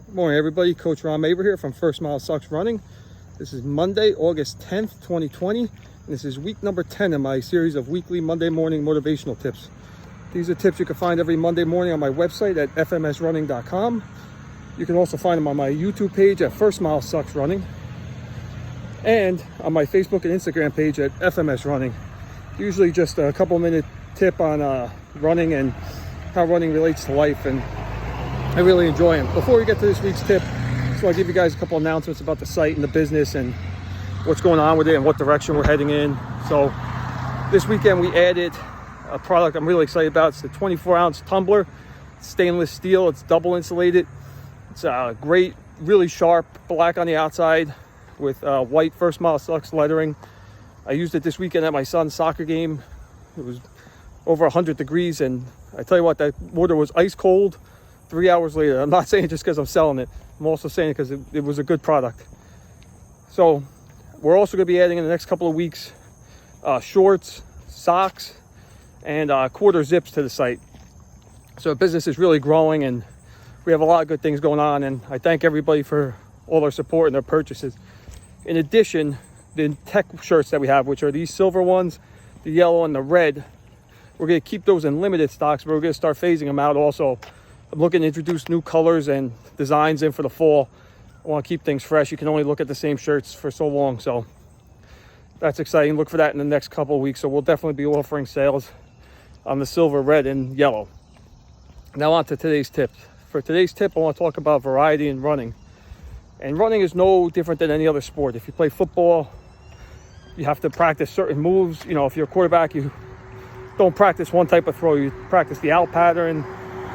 Good morning, everybody. Coach Ron Maver here from First Mile Sucks Running. This is Monday, August 10th, 2020. And this is week number 10 in my series of weekly Monday morning motivational tips. These are tips you can find every Monday morning on my website at fmsrunning.com. You can also find them on my YouTube page at First Mile Sucks Running and on my Facebook and Instagram page at FMS Running. Usually just a couple minute tip on running and how running relates to life, and I really enjoy them. Before we get to this week's tip, just want to give you guys a couple announcements about the site and the business and what's going on with it and what direction we're heading in. So this weekend we added a product I'm really excited about. It's the 24-ounce tumbler. It's stainless steel. It's double insulated. It's great, really sharp, black on the outside with white First Mile Sucks lettering. I used it this weekend at my son's soccer game. It was over 100 degrees, and I tell you what, that water was ice cold 3 hours later. I'm not saying it just because I'm selling it. I'm also saying it because it was a good product. So we're also going to be adding in the next couple of weeks shorts, socks, and quarter zips to the site. So the business is really growing, and we have a lot of good things going on, and I thank everybody for all their support and their purchases. In addition, the tech shirts that we have, which are these silver ones, the yellow and the red, we're going to keep those in limited stocks, but we're going to start phasing them out also. I'm looking to introduce new colors and designs in for the fall. I want to keep things fresh. You can only look at the same shirts for so long, so that's exciting. Look for that in the next couple of weeks. So we'll definitely be offering sales on the silver, red, and yellow. Now on to today's tip. For today's tip, I want to talk about variety in running. And running is no different than any other sport. If you play football, you have to practice certain moves. You know, if you're a quarterback, you don't practice one type of throw. You practice the out pattern,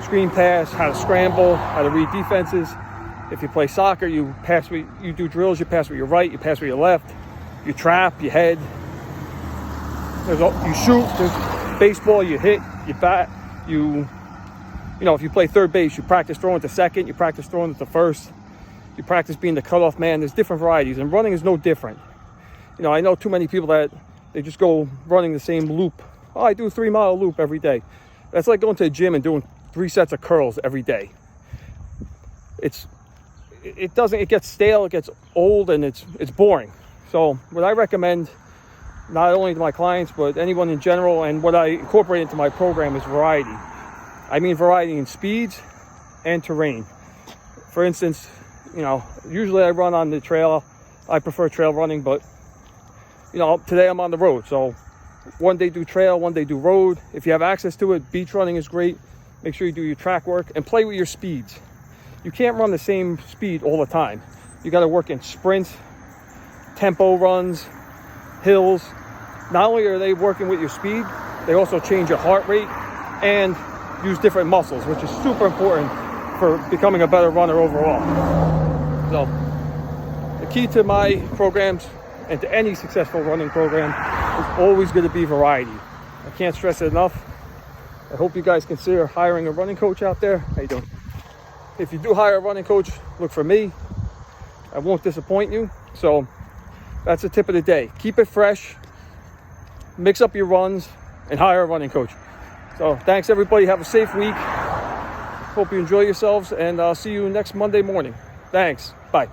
screen pass, how to scramble, how to read defenses. If you play soccer, you do drills. You pass with your right, you pass with your left, you trap, you head. You shoot. There's baseball, you hit, you bat. You know, if you play third base, you practice throwing to second, you practice throwing to first, you practice being the cutoff man. There's different varieties, and running is no different. You know, I know too many people that they just go running the same loop. Oh, I do a 3-mile loop every day. That's like going to the gym and doing 3 sets of curls every day. It gets stale, it gets old, and it's boring. So what I recommend, not only to my clients, but anyone in general, and what I incorporate into my program, is variety. I mean variety in speeds and terrain. For instance, you know, usually I run on the trail. I prefer trail running, but you know, today I'm on the road. So one day do trail, one day do road. If you have access to it, beach running is great. Make sure you do your track work and play with your speeds. You can't run the same speed all the time. You got to work in sprints, tempo runs, hills. Not only are they working with your speed, they also change your heart rate and use different muscles, which is super important for becoming a better runner overall. So the key to my programs and to any successful running program is always going to be variety. I can't stress it enough. I hope you guys consider hiring a running coach out there. How you doing? If you do hire a running coach, look for me. I won't disappoint you. So that's the tip of the day. Keep it fresh, mix up your runs, and hire a running coach. So thanks, everybody. Have a safe week. Hope you enjoy yourselves, and I'll see you next Monday morning. Thanks. Bye.